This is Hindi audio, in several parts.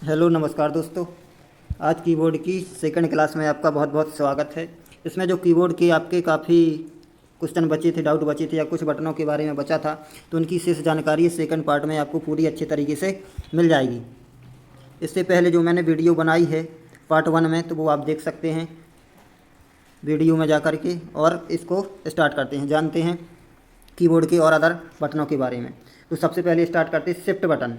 हेलो नमस्कार दोस्तों। आज कीबोर्ड की सेकंड क्लास में आपका बहुत बहुत स्वागत है। इसमें जो कीबोर्ड के आपके काफ़ी क्वेश्चन बचे थे, डाउट बचे थे या कुछ बटनों के बारे में बचा था, तो उनकी शेष जानकारी सेकंड पार्ट में आपको पूरी अच्छे तरीके से मिल जाएगी। इससे पहले जो मैंने वीडियो बनाई है पार्ट 1 में, तो वो आप देख सकते हैं वीडियो में जा कर के, और इसको स्टार्ट करते हैं, जानते हैं कीबोर्ड के और अदर बटनों के बारे में। तो सबसे पहले स्टार्ट करते हैं शिफ्ट बटन।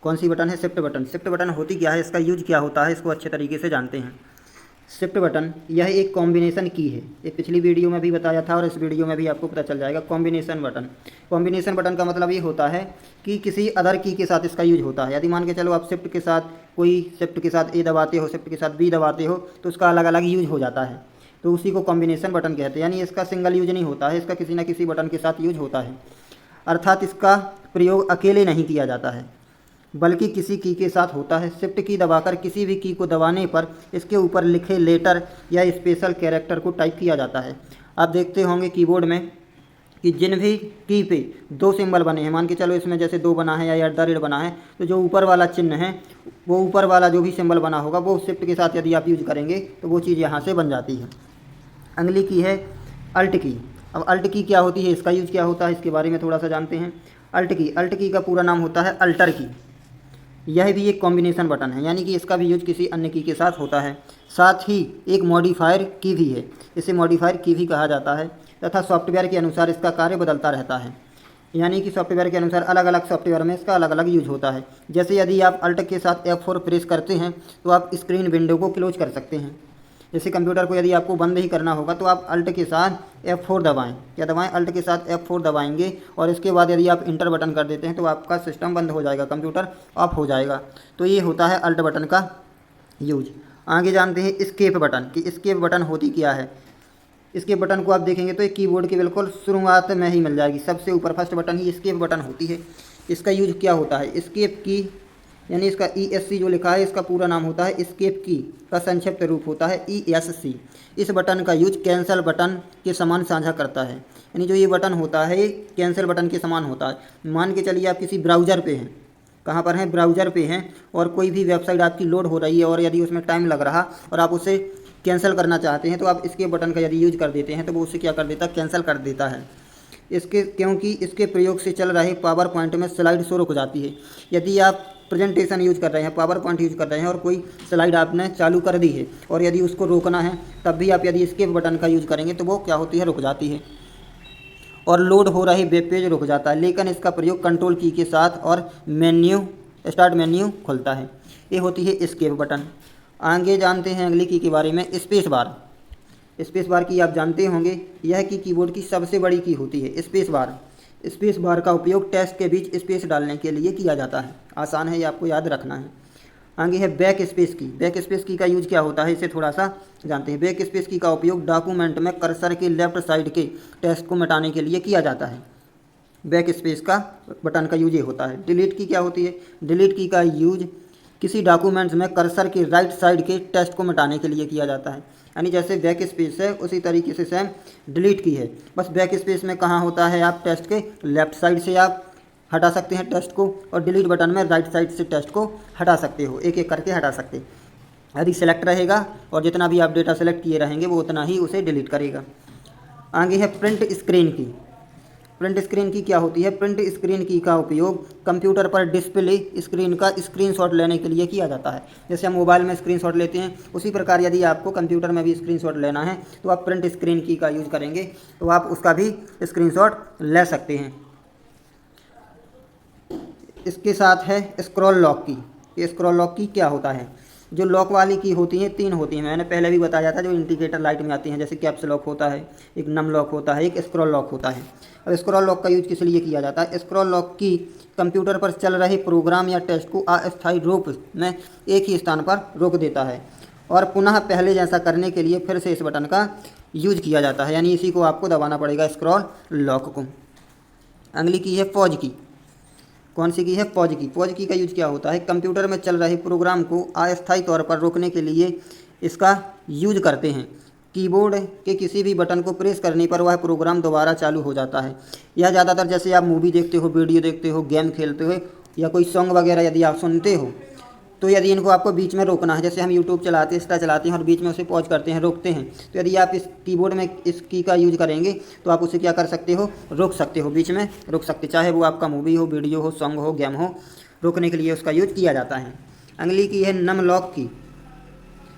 कौन सी बटन है? Shift button. शिफ्ट बटन होती क्या है, इसका यूज क्या होता है, इसको अच्छे तरीके से जानते हैं। शिफ्ट बटन यह एक कॉम्बिनेशन की है। ये पिछली वीडियो में भी बताया था और इस वीडियो में भी आपको पता चल जाएगा। कॉम्बिनेशन बटन, कॉम्बिनेशन बटन का मतलब ये होता है कि किसी अदर की के साथ इसका यूज होता है। यदि मान के चलो आप शिफ्ट के साथ शिफ्ट के साथ ए दबाते हो, शिफ्ट के साथ बी दबाते हो, तो उसका अलग अलग यूज हो जाता है, तो उसी को कॉम्बिनेशन बटन कहते हैं। यानी इसका सिंगल यूज नहीं होता है, इसका किसी न किसी बटन के साथ यूज होता है। अर्थात इसका प्रयोग अकेले नहीं किया जाता है, बल्कि किसी की के साथ होता है। शिफ्ट की दबाकर किसी भी की को दबाने पर इसके ऊपर लिखे लेटर या स्पेशल कैरेक्टर को टाइप किया जाता है। आप देखते होंगे कीबोर्ड में कि जिन भी की पे दो सिंबल बने हैं, मान के चलो इसमें जैसे 2 बना है या @ बना है, तो जो ऊपर वाला चिन्ह है, वो ऊपर वाला जो भी सिंबल बना होगा, वो शिफ्ट के साथ यदि आप यूज करेंगे तो वो चीज़ यहाँ से बन जाती है। अगली की है अल्ट की। अब अल्ट की क्या होती है, इसका यूज क्या होता है, इसके बारे में थोड़ा सा जानते हैं। अल्ट की का पूरा नाम होता है अल्टर की। यह भी एक कॉम्बिनेशन बटन है, यानी कि इसका भी यूज किसी अन्य की के साथ होता है। साथ ही एक मॉडिफायर की भी है, इसे मॉडिफायर की भी कहा जाता है, तथा सॉफ्टवेयर के अनुसार इसका कार्य बदलता रहता है। यानी कि सॉफ्टवेयर के अनुसार अलग अलग सॉफ्टवेयर में इसका अलग अलग यूज होता है। जैसे यदि आप अल्ट के साथ F4 प्रेस करते हैं तो आप स्क्रीन विंडो को क्लोज कर सकते हैं। जैसे कंप्यूटर को यदि आपको बंद ही करना होगा तो आप अल्ट के साथ F4 दबाएं, क्या दबाएं? अल्ट के साथ F4 दबाएंगे, और इसके बाद यदि आप इंटर बटन कर देते हैं तो आपका सिस्टम बंद हो जाएगा, कंप्यूटर ऑफ हो जाएगा। तो ये होता है अल्ट बटन का यूज। आगे जानते हैं एस्केप बटन कि एस्केप बटन होती क्या है। इसके बटन को आप देखेंगे तो एक कीबोर्ड के बिल्कुल शुरुआत में ही मिल जाएगी, सबसे ऊपर फर्स्ट बटन ही एस्केप बटन होती है। इसका यूज क्या होता है? एस्केप की, यानी इसका ESC जो लिखा है, इसका पूरा नाम होता है एस्केप की का संक्षिप्त रूप होता है ESC। इस बटन का यूज कैंसल बटन के समान साझा करता है। यानी जो ये बटन होता है, कैंसिल बटन के समान होता है। मान के चलिए आप किसी ब्राउज़र पे हैं, कहाँ पर हैं? ब्राउज़र पे हैं, और कोई भी वेबसाइट आपकी लोड हो रही है और यदि उसमें टाइम लग रहा और आप उसे कैंसिल करना चाहते हैं, तो आप इसके बटन का यदि यूज कर देते हैं तो वो उसे क्या कर देता है? कैंसिल कर देता है। क्योंकि इसके प्रयोग से चल रहे पावर पॉइंट में स्लाइड शो रुक जाती है। यदि आप प्रेजेंटेशन यूज कर रहे हैं, पावर पॉइंट यूज कर रहे हैं, और कोई स्लाइड आपने चालू कर दी है और यदि उसको रोकना है, तब भी आप यदि एस्केप बटन का यूज करेंगे तो वो क्या होती है? रुक जाती है, और लोड हो रही वेब पेज रुक जाता है। लेकिन इसका प्रयोग कंट्रोल की के साथ और स्टार्ट मेन्यू खुलता है। ये होती है एस्केप बटन। आगे जानते हैं अगली की के बारे में, स्पेस बार। स्पेस बार की आप जानते होंगे, यह की कीबोर्ड की सबसे बड़ी की होती है स्पेस बार। स्पेस बार का उपयोग टेक्स्ट के बीच स्पेस डालने के लिए किया जाता है। आसान है, ये आपको याद रखना है। आगे है बैक स्पेस की। बैक स्पेस की का यूज क्या होता है, इसे थोड़ा सा जानते हैं। बैक स्पेस की का उपयोग डॉक्यूमेंट में कर्सर के लेफ्ट साइड के टेक्स्ट को मिटाने के लिए किया जाता है। बैक स्पेस का बटन का यूज ये होता है। डिलीट की क्या होती है? डिलीट की का यूज किसी डॉक्यूमेंट्स में कर्सर के राइट साइड के टेक्स्ट को मिटाने के लिए किया जाता है। यानी जैसे बैक स्पेस है, उसी तरीके से सेम डिलीट की है। बस बैक स्पेस में कहाँ होता है, आप टेक्स्ट के लेफ्ट साइड से आप हटा सकते हैं टेक्स्ट को, और डिलीट बटन में राइट साइड से टेक्स्ट को हटा सकते हो, एक एक करके हटा सकते। यदि सेलेक्ट रहेगा और जितना भी आप डेटा सेलेक्ट किए रहेंगे वो उतना ही उसे डिलीट करेगा। आगे है प्रिंट स्क्रीन की। प्रिंट स्क्रीन की क्या होती है? प्रिंट स्क्रीन की का उपयोग कंप्यूटर पर डिस्प्ले स्क्रीन का स्क्रीनशॉट लेने के लिए किया जाता है। जैसे हम मोबाइल में स्क्रीनशॉट लेते हैं, उसी प्रकार यदि आपको कंप्यूटर में भी स्क्रीनशॉट लेना है तो आप प्रिंट स्क्रीन की का यूज़ करेंगे, तो आप उसका भी स्क्रीनशॉट ले सकते हैं। इसके साथ है स्क्रॉल लॉक की। ये स्क्रॉल लॉक की क्या होता है? जो लॉक वाली की होती हैं, 3 होती हैं, मैंने पहले भी बताया था, जो इंडिकेटर लाइट में आती हैं। जैसे कैप्स लॉक होता है, एक नम लॉक होता है, एक स्क्रॉल लॉक होता है। अब स्क्रॉल लॉक का यूज किस लिए किया जाता है? स्क्रॉल लॉक की कंप्यूटर पर चल रहे प्रोग्राम या टेक्स्ट को अस्थायी रूप में एक ही स्थान पर रोक देता है, और पुनः पहले जैसा करने के लिए फिर से इस बटन का यूज किया जाता है। यानी इसी को आपको दबाना पड़ेगा, स्क्रॉल लॉक को। अगली की है पॉज की। कौन सी की है? पॉज की। पॉज की का यूज क्या होता है? कंप्यूटर में चल रहे प्रोग्राम को अस्थायी तौर पर रोकने के लिए इसका यूज करते हैं। कीबोर्ड के किसी भी बटन को प्रेस करने पर वह प्रोग्राम दोबारा चालू हो जाता है। यह ज़्यादातर जैसे आप मूवी देखते हो, वीडियो देखते हो, गेम खेलते हो, या कोई सॉन्ग वगैरह यदि आप सुनते हो, तो यदि इनको आपको बीच में रोकना है, जैसे हम यूट्यूब चलाते हैं, इंस्टा चलाते हैं और बीच में उसे पॉज करते हैं, रोकते हैं, तो यदि आप इस कीबोर्ड में इस की का यूज करेंगे तो आप उसे क्या कर सकते हो, रोक सकते हो, बीच में रोक सकते, चाहे वो आपका मूवी हो, वीडियो हो, सॉन्ग हो, गेम हो, रोकने के लिए उसका यूज किया जाता है। अगली की है नम लॉक की।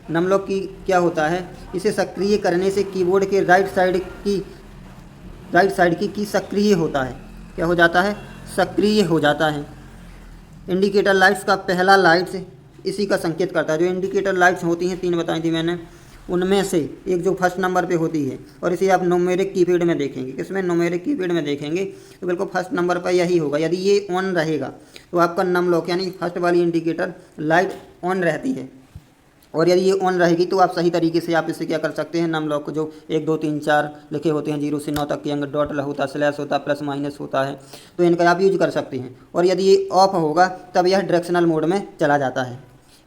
नम लॉक की क्या होता है, इसे सक्रिय करने से कीबोर्ड के राइट साइड की सक्रिय होता है, क्या हो जाता है, सक्रिय हो जाता है। इंडिकेटर लाइट्स का पहला लाइट्स इसी का संकेत करता है। जो इंडिकेटर लाइट्स होती हैं 3 बताई थी मैंने, उनमें से एक जो फर्स्ट नंबर पे होती है, और इसे आप न्यूमेरिक कीपैड में देखेंगे, किसमें, न्यूमेरिक कीपैड में देखेंगे तो बिल्कुल फर्स्ट नंबर पर यही होगा। यदि ये ऑन रहेगा तो आपका नम लॉक यानी फर्स्ट वाली इंडिकेटर लाइट ऑन रहती है, और यदि ये ऑन रहेगी तो आप सही तरीके से आप इसे क्या कर सकते हैं, नम लॉक को जो 1 2 3 4 लिखे होते हैं 0 से 9 तक के अंक, डॉट होता है, स्लैश होता है, प्लस माइनस होता है, तो इनका आप यूज कर सकते हैं। और यदि ये ऑफ होगा तब यह डायरेक्शनल मोड में चला जाता है,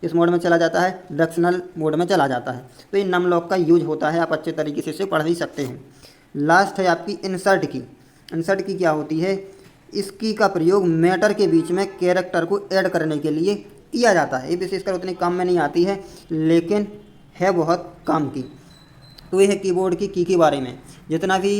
इस मोड में चला जाता है, डायरेक्शनल मोड में चला जाता है। तो ये नम लॉक का यूज होता है, आप अच्छे तरीके से इसे पढ़ ही सकते हैं। लास्ट है आपकी इंसर्ट की। इंसर्ट की क्या होती है, इस की का प्रयोग मैटर के बीच में कैरेक्टर को ऐड करने के लिए किया जाता है। ये विशेषकर उतने काम में नहीं आती है, लेकिन है बहुत काम की। तो ये है कीबोर्ड की की बारे में, जितना भी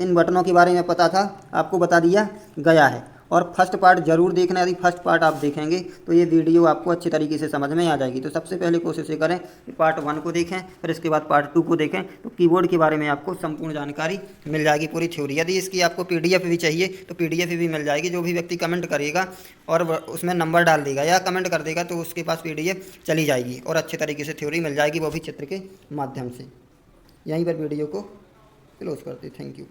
इन बटनों के बारे में पता था आपको बता दिया गया है। और फर्स्ट पार्ट ज़रूर देखना, यदि फर्स्ट पार्ट आप देखेंगे तो ये वीडियो आपको अच्छे तरीके से समझ में आ जाएगी। तो सबसे पहले कोशिश ये करें कि पार्ट 1 को देखें, फिर इसके बाद पार्ट 2 को देखें, तो कीबोर्ड के बारे में आपको संपूर्ण जानकारी मिल जाएगी, पूरी थ्योरी। यदि इसकी आपको PDF भी चाहिए तो PDF भी मिल जाएगी। जो भी व्यक्ति कमेंट करेगा और उसमें नंबर डाल देगा या कमेंट कर देगा तो उसके पास PDF चली जाएगी और अच्छे तरीके से थ्योरी मिल जाएगी, वो भी चित्र के माध्यम से। यहीं पर वीडियो को क्लोज करते, थैंक यू।